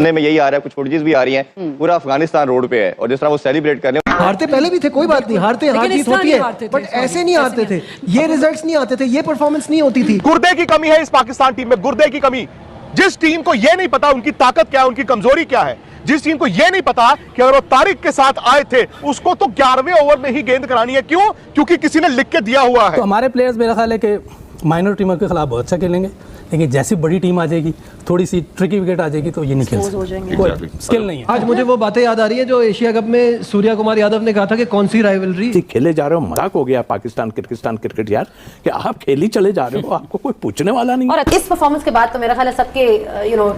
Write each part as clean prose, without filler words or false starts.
में यही आ रहा है, कुछ फुटेजेस भी आ रही हैं, पूरा अफगानिस्तान रोड पे है और जिस तरह वो सेलिब्रेट कर रहे हैं। हारते पहले भी थे, कोई बात नहीं, हार जीत होती है, बट ऐसे नहीं हारते थे, ये रिजल्ट्स नहीं आते थे, ये परफॉर्मेंस नहीं होती थी। गुर्दे की कमी है इस पाकिस्तान टीम में, गुर्दे की कमी। जिस टीम को यह नहीं पता उनकी ताकत क्या है, उनकी कमजोरी क्या है, जिस टीम को यह नहीं पता कि अगर वो तारिक के साथ आए थे उसको तो 11वें ओवर में ही गेंद करानी है, क्यों? क्योंकि किसी ने लिख के दिया हुआ है। तो हमारे प्लेयर्स मेरा ख्याल है कि माइनर टीमों के खिलाफ बहुत अच्छा खेलेंगे, लेकिन जैसी बड़ी टीम आ जाएगी, थोड़ी सी ट्रिकी विकेट आ जाएगी तो ये नहीं खेल सकते, कोई स्किल नहीं है। आज मुझे वो बातें याद आ रही है जो एशिया कप में सूर्या कुमार यादव ने कहा था कि कौन सी राइवलरी खेले जा रहे हो। मजाक हो गया पाकिस्तान क्रिकेट यार, कि आप खेली चले जा रहे हो, आपको कोई पूछने वाला नहीं। और इस परफॉर्मेंस के बाद तो मेरा ख्याल है सबके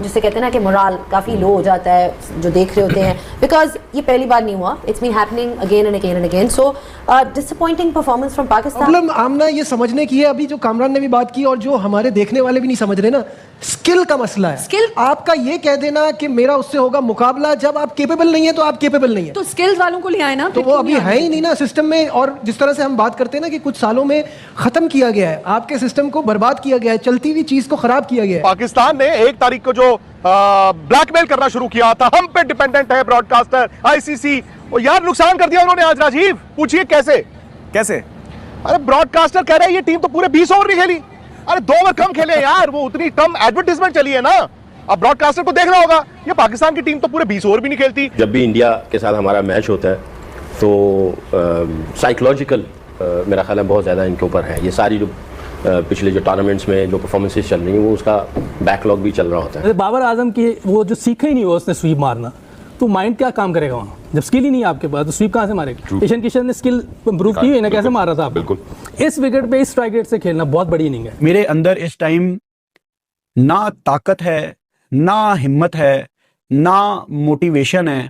जिसे कहते हैं ना कि मोराल काफी लो हो जाता है जो देख रहे होते हैं, बिकॉज ये पहली बार नहीं हुआ, it's been happening again and again and again. So disappointing performance from Pakistan. Problem आमना ये समझने की है, अभी जो कामरान ने भी बात की और जो हमारे देखने वाले भी नहीं समझ रहे ना, स्किल का मसला है। स्किल आपका ये कह देना कि मेरा उससे होगा मुकाबला, जब आप केपेबल नहीं है तो आप केपेबल नहीं है, तो स्किल्स वालों को ले आए ना, तो वो अभी है ही नहीं ना सिस्टम में। और जिस तरह से हम बात करते हैं ना कि कुछ सालों में खत्म किया गया है, आपके सिस्टम को बर्बाद किया गया है, चलती हुई चीज को खराब किया गया है। पाकिस्तान ने 1 तारीख को जो ब्लैकमेल करना शुरू किया था, हम पे डिपेंडेंट है ब्रॉडकास्टर, आईसीसी, और यार नुकसान कर दिया उन्होंने आज। राजीव पूछिए कैसे? अरे ब्रॉडकास्टर कह रहे हैं ये टीम तो पूरे 20 ओवर नहीं खेली। अरे 2 ओवर कम खेले यार, वो उतनी कम एडवर्टाइजमेंट चली है ना। अब ब्रॉडकास्टर को देखना होगा, ये पाकिस्तान की टीम तो पूरे 20 ओवर भी नहीं खेलती। जब भी इंडिया के साथ हमारा मैच होता है तो साइकोलॉजिकल मेरा ख्याल है बहुत ज़्यादा इनके ऊपर है। ये सारी जो पिछले जो टूर्नामेंट्स में जो परफॉर्मेंसेस चल रही हैं वो उसका बैकलॉग भी चल रहा होता है। बाबर आजम की वो जो सीखा ही नहीं हुआ उसने स्वीप मारना, तो माइंड क्या काम करेगा वहाँ जब स्किल ही नहीं है आपके पास, तो स्वीप कहाँ से मारेगा? ईशान किशन ने स्किल इंप्रूव की है ना, कैसे मार रहा था आप? बिल्कुल इस विकेट पे इस स्ट्राइक रेट से खेलना बहुत बड़ी इनिंग है। मेरे अंदर इस टाइम ना ताकत है, ना हिम्मत है, ना मोटिवेशन है।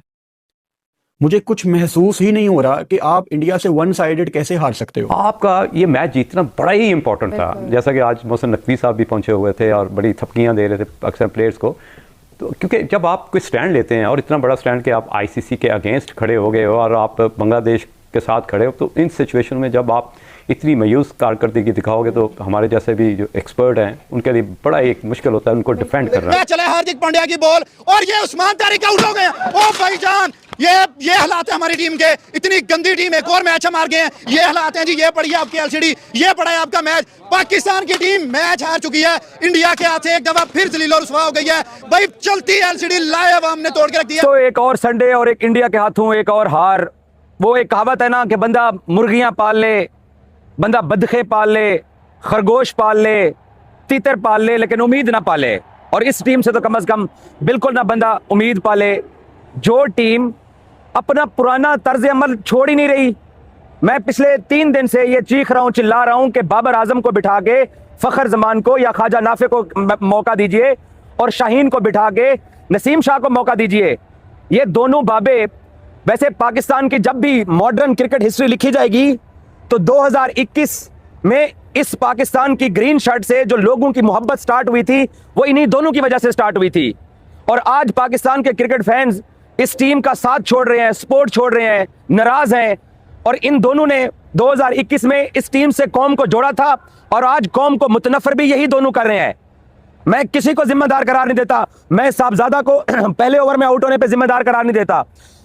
मुझे कुछ महसूस ही नहीं हो रहा कि आप इंडिया से वन साइडेड कैसे हार सकते हो। आपका ये मैच जीतना बड़ा ही इंपॉर्टेंट था, जैसा कि आज मोहसिन नकवी साहब भी पहुंचे हुए थे और बड़ी थपकियां दे रहे थे अक्सर प्लेयर्स को। तो क्योंकि जब आप कोई स्टैंड लेते हैं और इतना बड़ा स्टैंड कि आप आईसीसी के अगेंस्ट खड़े हो गए हो और आप बांग्लादेश के साथ खड़े हो, तो इन सिचुएशन में जब आप इतनी मायूस कारकर्दगी दिखाओगे तो हमारे जैसे भी जो एक्सपर्ट हैं उनके लिए बड़ा एक मुश्किल होता है उनको डिफेंड करना। चले हार्दिक पांड्या की बॉल और ये उस्मान तारिक आउट हो गए। ओ भाईजान, ये हालात है हमारी टीम के, इतनी गंदी टीम, एक और मैच हम हार गए हैं। ये हालात हैं जी, ये पड़ी है आपकी एलसीडी, ये पड़ा है आपका मैच। पाकिस्तान की टीम मैच हार चुकी है, इंडिया के हाथ से एक दफा फिर जलील और रुसवा हो गई है। भाई चलती एलसीडी लाइव हमने तोड़ के रख दिया। तो एक और संडे और एक इंडिया के हाथों एक और हार। वो एक कहावत है ना कि बंदा मुर्गियां पाल ले, बंदा बदखे पाल ले, खरगोश पाल ले, तीतर पाल ले, लेकिन उम्मीद ना पाले। और इस टीम से तो कम से कम बिल्कुल ना बंदा उम्मीद पाले, जो टीम अपना पुराना तर्ज अमल छोड़ ही नहीं रही। मैं पिछले 3 दिन से ये चीख रहा हूं, चिल्ला रहा हूं कि बाबर आजम को बिठा के फखर जमान को या ख्वाजा नाफे को मौका दीजिए और शाहीन को बिठा के नसीम शाह को मौका दीजिए। ये दोनों बाबे, वैसे पाकिस्तान की जब भी मॉडर्न क्रिकेट हिस्ट्री लिखी जाएगी तो 2021 में इस पाकिस्तान की ग्रीन शर्ट से जो लोगों की मोहब्बत स्टार्ट हुई थी वो इन्हीं दोनों की वजह से स्टार्ट हुई थी। और आज पाकिस्तान के क्रिकेट फैंस इस टीम का साथ छोड़ रहे हैं, सपोर्ट छोड़ रहे हैं, नाराज हैं। और इन दोनों ने 2021 में इस टीम से कौम को जोड़ा था और आज कौम को मुतनफर भी यही दोनों कर रहे हैं। मैं किसी को जिम्मेदार करार नहीं देता, मैं साहबजादा को पहले ओवर में आउट होने पे जिम्मेदार करार नहीं देता,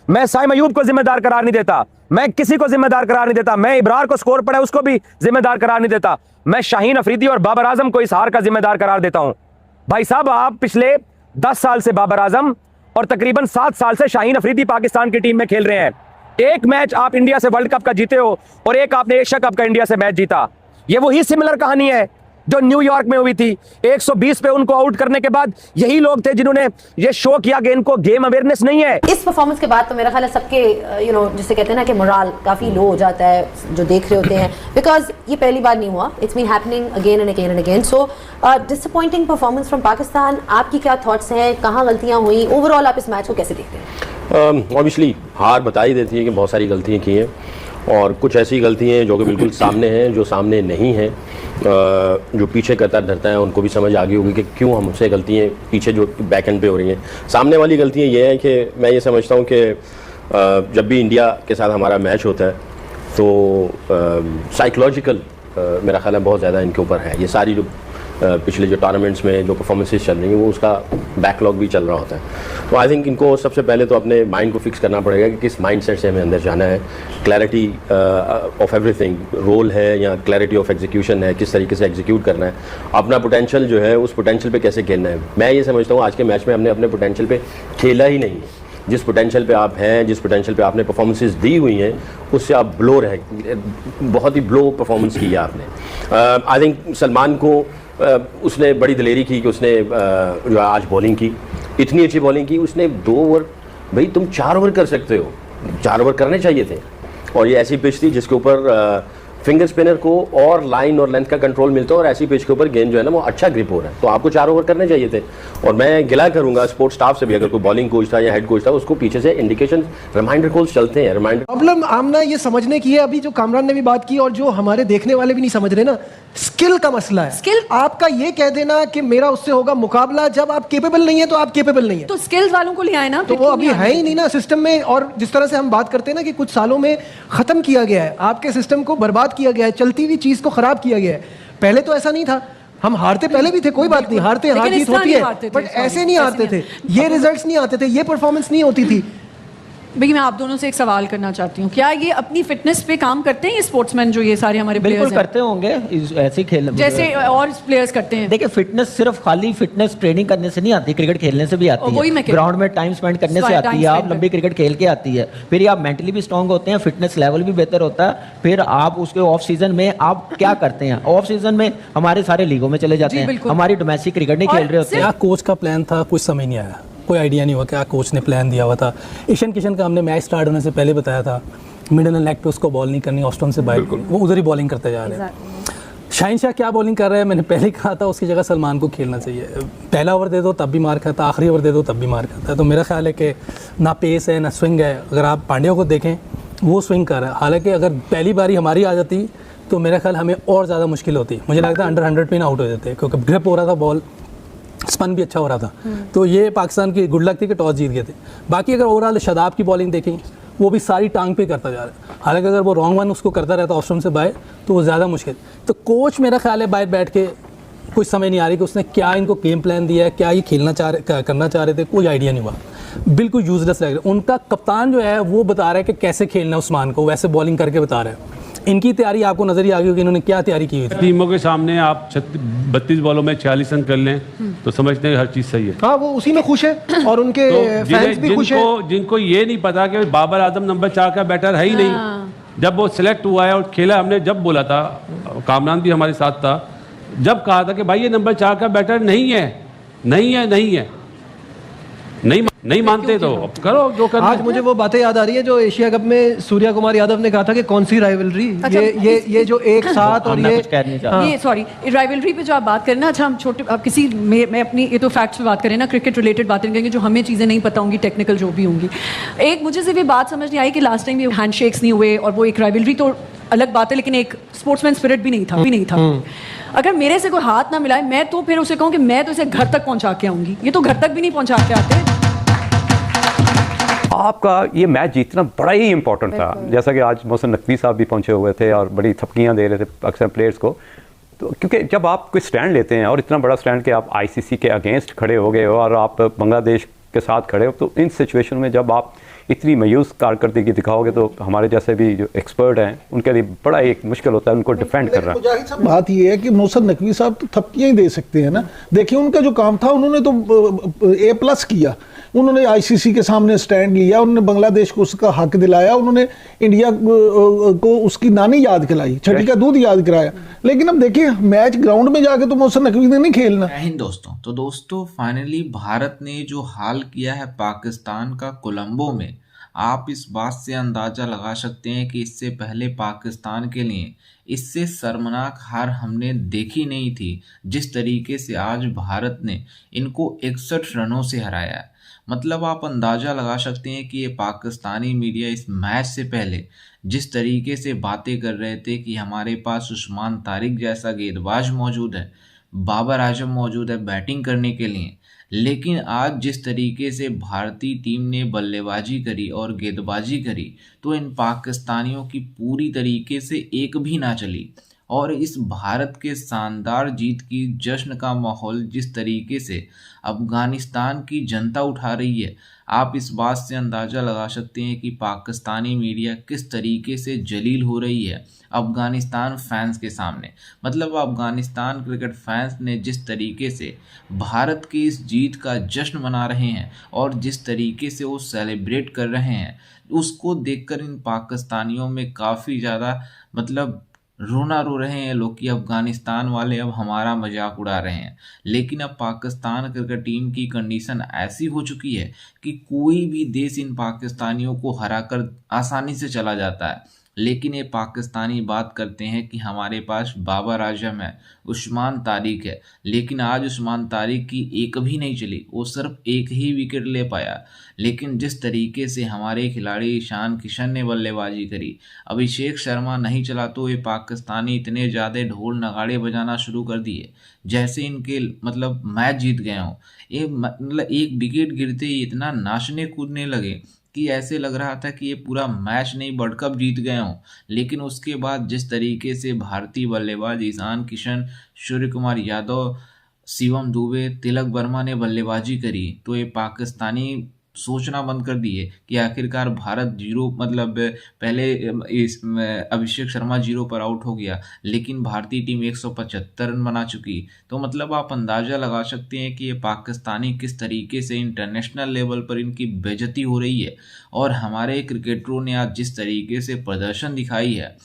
मैं साइम अयूब को जिम्मेदार करार नहीं देता, मैं किसी को जिम्मेदार करार नहीं देता, मैं इब्रार को स्कोर पड़ा उसको भी जिम्मेदार करार नहीं देता, मैं शाहीन अफरीदी और बाबर आजम को इस हार का जिम्मेदार करार देता हूं। भाई साहब, आप पिछले 10 साल से बाबर आजम और तकरीबन 7 साल से शाहीन अफरीदी पाकिस्तान की टीम में खेल रहे हैं। एक मैच आप इंडिया से वर्ल्ड कप का जीते हो और एक आपने एशिया कप का इंडिया से मैच जीता। ये वही सिमिलर कहानी है जो न्यूयॉर्क में हुई थी। 120 पे उनको आउट करने के बाद यही लोग थे जिन्होंने ये शो किया कि इनको गेम अवेयरनेस नहीं है। इस परफॉर्मेंस के बाद तो मेरा ख्याल है सबके जिसे कहते हैं ना कि मोराल काफी लो हो जाता है जो देख रहे होते हैं, बिकॉज ये पहली बार नहीं हुआ, it's been happening again and again and again. So disappointing performance from Pakistan, आपकी क्या थॉट्स हैं, कहाँ गलतियां हुई, ओवरऑल आप इस मैच को कैसे देखते हैं? ऑब्वियसली हार बता ही देती है कि बहुत सारी गलतियाँ की हैं और कुछ ऐसी गलतियाँ हैं जो कि बिल्कुल सामने हैं, जो सामने नहीं हैं, जो पीछे कतर धरता है उनको भी समझ आ गई होगी कि क्यों हमसे गलतियाँ पीछे जो बैक एंड पे हो रही हैं। सामने वाली गलतियाँ ये हैं कि मैं ये समझता हूँ कि जब भी इंडिया के साथ हमारा मैच होता है तो साइकोलॉजिकल मेरा ख्याल है बहुत ज़्यादा इनके ऊपर है। ये सारी जो पिछले जो टूर्नामेंट्स में जो परफॉर्मेंसेस चल रही हैं वो उसका बैकलॉग भी चल रहा होता है। तो आई थिंक इनको सबसे पहले तो अपने माइंड को फिक्स करना पड़ेगा कि किस माइंडसेट से हमें अंदर जाना है, क्लैरिटी ऑफ एवरीथिंग, रोल है या क्लैरिटी ऑफ एग्जीक्यूशन है, किस तरीके से एग्जीक्यूट करना है, अपना पोटेंशियल जो है उस पोटेंशियल पे कैसे खेलना है। मैं ये समझता हूँ आज के मैच में हमने अपने पोटेंशियल पे खेला ही नहीं है। जिस पोटेंशियल पे आप हैं, जिस पोटेंशियल पे आपने परफॉर्मेंसेस दी हुई हैं, उससे आप ब्लो रहे, बहुत ही ब्लो परफॉर्मेंस की है आपने। आई थिंक सलमान को उसने बड़ी दिलेरी की कि उसने जो आज बॉलिंग की, इतनी अच्छी बॉलिंग की उसने। 2 ओवर, भाई तुम 4 ओवर कर सकते हो, 4 ओवर करने चाहिए थे। और ये ऐसी पिच थी जिसके ऊपर फिंगर स्पिनर को और लाइन और लेंथ का कंट्रोल मिलता है, और ऐसी पिच के ऊपर गेंद जो है ना वो अच्छा ग्रिप हो रहा है, तो आपको 4 ओवर करने चाहिए थे। और मैं गिला करूंगा स्पोर्ट्स स्टाफ से भी, अगर कोई बॉलिंग कोच था या हेड कोच था, उसको पीछे से इंडिकेशन रिमाइंडर कॉल्स चलते हैं, रिमाइंडर। प्रॉब्लम आमना ये समझने की है, अभी जो कामरान ने भी बात की और जो हमारे देखने वाले भी नहीं समझ रहे ना, स्किल का मसला है। स्किल आपका ये कह देना कि मेरा उससे होगा मुकाबला, जब आप केपेबल नहीं है तो आप केपेबल नहीं है, तो स्किल्स वालों को ले आए ना, तो वो अभी है ही नहीं ना सिस्टम में। और जिस तरह से हम बात करते हैं ना कि कुछ सालों में खत्म किया गया है, आपके सिस्टम को बर्बाद किया गया है, चलती हुई चीज को खराब किया गया है। पहले तो ऐसा नहीं था, हम हारते पहले भी थे, कोई बात नहीं, हारते हार जीत होती है, बट ऐसे नहीं हारते थे, ये रिजल्ट्स नहीं आते थे, ये परफॉर्मेंस नहीं होती थी। भैया मैं आप दोनों से एक सवाल करना चाहती हूँ, क्या ये अपनी फिटनेस पे काम करते हैं ये स्पोर्ट्समैन जो ये सारे हमारे बिल्कुल प्लेयर्स करते होंगे, ऐसे ही खेल जैसे और प्लेयर्स करते हैं? देखिए फिटनेस सिर्फ खाली फिटनेस ट्रेनिंग करने से नहीं आती, क्रिकेट खेलने से भी आती है, ग्राउंड में टाइम स्पेंड करने से आती है, आप लंबी क्रिकेट खेल के आती है, फिर आप मेंटली भी स्ट्रांग होते हैं, फिटनेस लेवल भी बेहतर होता है। फिर आप उसके ऑफ सीजन में आप क्या करते हैं, ऑफ सीजन में हमारे सारे लीगों में चले जाते हैं, हमारी डोमेस्टिक क्रिकेट नहीं खेल रहे होते। क्या कोच का प्लान था, कुछ समझ नहीं आया, कोई आइडिया नहीं हुआ क्या कोच ने प्लान दिया हुआ था। ईशान किशन का हमने मैच स्टार्ट होने से पहले बताया था, मिडल एंड लेग पे उसको बॉल नहीं करनी, ऑफ स्टंप से बाहर, वो उधर ही बॉलिंग करते जा रहे हैं। शाहिन शाह क्या बॉलिंग कर रहा है, मैंने पहले ही कहा था उसकी जगह सलमान को खेलना चाहिए। पहला ओवर दे दो तब भी मार खाता, आखिरी ओवर दे दो तब भी मार खाता है। तो मेरा ख्याल है कि ना पेस है ना स्विंग है। अगर आप पांड्या को देखें वो स्विंग कर रहा है, हालांकि अगर पहली बारी हमारी आ जाती तो मेरा ख्याल हमें और ज़्यादा मुश्किल होती। मुझे लगता है अंडर 100 पे ना आउट हो जाते, क्योंकि ग्रिप हो रहा था, बॉल स्पन भी अच्छा हो रहा था। तो ये पाकिस्तान की गुड लक थी कि टॉस जीत गए थे। बाकी अगर ओवरऑल शादाब की बॉलिंग देखें, वो भी सारी टांग पे करता जा रहा है, हालांकि अगर वो रॉन्ग वन उसको करता रहता ऑप्शन से बाय तो वो ज़्यादा मुश्किल। तो कोच मेरा ख्याल है बाहर बैठ के कुछ समझ नहीं आ रही कि उसने क्या इनको गेम प्लान दिया है, क्या ये करना चाह रहे थे, कोई आइडिया नहीं हुआ, बिल्कुल यूजलेस लग रहा है। उनका कप्तान जो है वो बता रहा है कि कैसे खेलना है उस्मान को, वैसे बॉलिंग करके बता रहा है। इनकी तैयारी आपको नजर ही आ गई होगी इन्होंने क्या तैयारी की हुई थी। टीमों के सामने आप 32 बॉलों में 46 रन कर लें तो समझते हैं हर चीज़ सही है। हाँ, वो उसी में खुश है और उनके फैंस भी खुश हैं। जिनको ये नहीं पता कि बाबर आजम नंबर 4 का बैटर है ही नहीं। जब वो सिलेक्ट हुआ है और खेला, हमने जब बोला था, कामरान भी हमारे साथ था, जब कहा था कि भाई ये नंबर 4 का बैटर नहीं है, नहीं है, नहीं है, नहीं मानते तो करो जो करना। आज मुझे वो बातें याद आ रही है जो एशिया कप में सूर्या कुमार यादव ने कहा था कि कौन सी राइवलरी, अच्छा, ये जो एक साथ और ये सॉरी राइवलरी पे जो आप बात करें ना, अच्छा हम छोटे आप किसी मैं अपनी ये तो फैक्ट्स पे बात करें ना, क्रिकेट रिलेटेड बातें करेंगे जो हमें चीज़ें नहीं पता होंगी, टेक्निकल जो भी होंगी। एक मुझे सिर्फ ये बात समझ नहीं आई कि लास्ट टाइम ये हैंडशेक्स नहीं हुए और वो एक राइवलरी तो अलग बात है, लेकिन एक स्पोर्ट्समैन स्पिरिट भी नहीं था। अगर मेरे से कोई हाथ ना मिलाए मैं तो फिर उसे कहूँ कि मैं तो इसे घर तक पहुंचा के आऊंगी, ये तो घर तक भी नहीं पहुंचा के आते। आपका ये मैच जीतना बड़ा ही इंपॉर्टेंट था, जैसा कि आज मोहसिन नकवी साहब भी पहुंचे हुए थे और बड़ी थपकियां दे रहे थे अक्सर प्लेयर्स को। तो क्योंकि जब आप कोई स्टैंड लेते हैं और इतना बड़ा स्टैंड कि आप आईसीसी के अगेंस्ट खड़े हो गए हो और आप बांग्लादेश के साथ खड़े हो, तो इन सिचुएशन में जब आप इतनी मायूस कारकर्दगी दिखाओगे तो हमारे जैसे भी जो एक्सपर्ट हैं उनके लिए बड़ा एक मुश्किल होता है उनको डिफेंड करना। बात ये है कि मोहसिन नकवी साहब तो थपकियां ही दे सकते हैं ना। देखिए उनका जो काम था उन्होंने तो A+ किया, उन्होंने आईसीसी के सामने स्टैंड लिया, उन्होंने बांग्लादेश को उसका हक दिलाया, उन्होंने इंडिया को उसकी नानी याद दिलाई, छठी का दूध याद कराया। लेकिन अब देखिए मैच ग्राउंड में जाके तो मोहसिन नकवी ने नहीं खेलना। जय हिंद दोस्तों। तो दोस्तों फाइनली भारत ने जो हाल किया है पाकिस्तान का कोलंबो में, आप इस बात से अंदाजा लगा सकते हैं कि इससे पहले पाकिस्तान के लिए इससे शर्मनाक हार हमने देखी नहीं थी। जिस तरीके से आज भारत ने इनको 61 रनों से हराया है, मतलब आप अंदाज़ा लगा सकते हैं कि ये पाकिस्तानी मीडिया इस मैच से पहले जिस तरीके से बातें कर रहे थे कि हमारे पास उस्मान तारिक जैसा गेंदबाज मौजूद है, बाबर आजम मौजूद है बैटिंग करने के लिए, लेकिन आज जिस तरीके से भारतीय टीम ने बल्लेबाजी करी और गेंदबाजी करी तो इन पाकिस्तानियों की पूरी तरीके से एक भी ना चली। और इस भारत के शानदार जीत की जश्न का माहौल जिस तरीके से अफगानिस्तान की जनता उठा रही है, आप इस बात से अंदाज़ा लगा सकते हैं कि पाकिस्तानी मीडिया किस तरीके से जलील हो रही है अफगानिस्तान फैंस के सामने। मतलब अफगानिस्तान क्रिकेट फैंस ने जिस तरीके से भारत की इस जीत का जश्न मना रहे हैं और जिस तरीके से वो सेलिब्रेट कर रहे हैं, उसको देखकर इन पाकिस्तानियों में काफ़ी ज़्यादा मतलब रोना रो रहे हैं लोग कि अफगानिस्तान वाले अब हमारा मजाक उड़ा रहे हैं। लेकिन अब पाकिस्तान क्रिकेट टीम की कंडीशन ऐसी हो चुकी है कि कोई भी देश इन पाकिस्तानियों को हराकर आसानी से चला जाता है। लेकिन ये पाकिस्तानी बात करते हैं कि हमारे पास बाबर आजम है, उस्मान तारिक है, लेकिन आज उस्मान तारिक की एक भी नहीं चली, वो सिर्फ एक ही विकेट ले पाया। लेकिन जिस तरीके से हमारे खिलाड़ी ईशान किशन ने बल्लेबाजी करी, अभिषेक शर्मा नहीं चला तो ये पाकिस्तानी इतने ज़्यादा ढोल नगाड़े बजाना शुरू कर दिए जैसे इनके मतलब मैच जीत गए हों। ये मतलब एक विकेट गिरते ही इतना नाचने कूदने लगे कि ऐसे लग रहा था कि ये पूरा मैच नहीं वर्ल्ड कप जीत गए हों। लेकिन उसके बाद जिस तरीके से भारतीय बल्लेबाज ईशान किशन, सूर्य कुमार यादव, शिवम दुबे, तिलक वर्मा ने बल्लेबाजी करी तो ये पाकिस्तानी सोचना बंद कर दिए कि आखिरकार भारत जीरो मतलब पहले इस अभिषेक शर्मा जीरो पर आउट हो गया, लेकिन भारतीय टीम 175 रन बना चुकी। तो मतलब आप अंदाज़ा लगा सकते हैं कि ये पाकिस्तानी किस तरीके से इंटरनेशनल लेवल पर इनकी बेइज्जती हो रही है। और हमारे क्रिकेटरों ने आज जिस तरीके से प्रदर्शन दिखाई है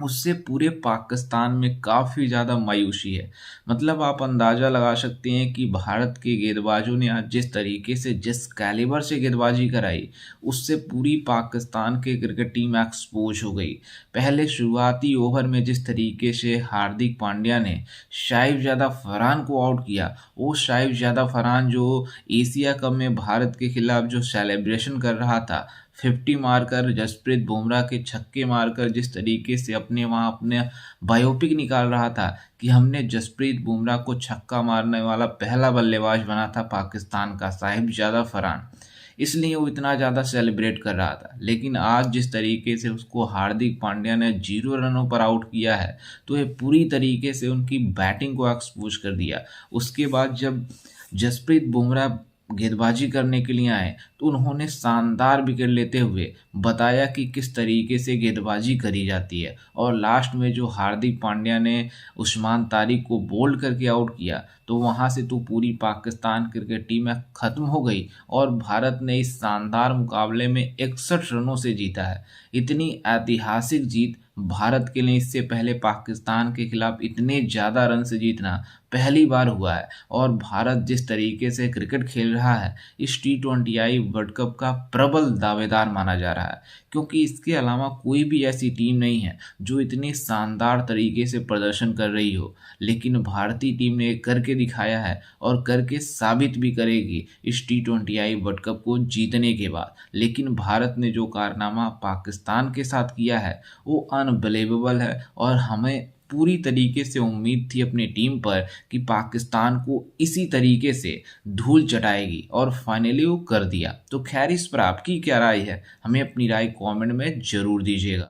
उससे पूरे पाकिस्तान में काफ़ी ज़्यादा मायूसी है। मतलब आप अंदाज़ा लगा सकते हैं कि भारत के गेंदबाजों ने आज जिस तरीके से जिस कैलिबर से गेंदबाजी कराई उससे पूरी पाकिस्तान की क्रिकेट टीम एक्सपोज हो गई। पहले शुरुआती ओवर में जिस तरीके से हार्दिक पांड्या ने शाहिब-ज़ादा फरहान को आउट किया, वो शाहिब-ज़ादा फरहान जो एशिया कप में भारत के खिलाफ जो सेलिब्रेशन कर रहा था, 50 मारकर जसप्रीत बुमराह के छक्के मारकर जिस तरीके से अपने बायोपिक निकाल रहा था कि हमने जसप्रीत बुमराह को छक्का मारने वाला पहला बल्लेबाज बना था पाकिस्तान का साहिब-ज़ादा फरहान, इसलिए वो इतना ज़्यादा सेलिब्रेट कर रहा था। लेकिन आज जिस तरीके से उसको हार्दिक पांड्या ने 0 रनों पर आउट किया है तो ये पूरी तरीके से उनकी बैटिंग को एक्सपोज कर दिया। उसके बाद जब जसप्रीत बुमराह गेंदबाजी करने के लिए आए तो उन्होंने शानदार विकेट लेते हुए बताया कि किस तरीके से गेंदबाजी करी जाती है। और लास्ट में जो हार्दिक पांड्या ने उस्मान तारिक को बोल्ड करके आउट किया तो वहां से तो पूरी पाकिस्तान क्रिकेट टीम ख़त्म हो गई और भारत ने इस शानदार मुकाबले में 61 रनों से जीता है। इतनी ऐतिहासिक जीत भारत के लिए इससे पहले पाकिस्तान के खिलाफ इतने ज़्यादा रन से जीतना पहली बार हुआ है। और भारत जिस तरीके से क्रिकेट खेल रहा है इस T20I वर्ल्ड कप का प्रबल दावेदार माना जा रहा है, क्योंकि इसके अलावा कोई भी ऐसी टीम नहीं है जो इतनी शानदार तरीके से प्रदर्शन कर रही हो। लेकिन भारतीय टीम ने करके दिखाया है और करके साबित भी करेगी इस T20I वर्ल्ड कप को जीतने के बाद। लेकिन भारत ने जो कारनामा पाकिस्तान के साथ किया है वो अनबिलीवेबल है और हमें पूरी तरीके से उम्मीद थी अपनी टीम पर कि पाकिस्तान को इसी तरीके से धूल चटाएगी और फाइनली वो कर दिया। तो खैर इस पर आपकी क्या राय है, हमें अपनी राय कमेंट में ज़रूर दीजिएगा।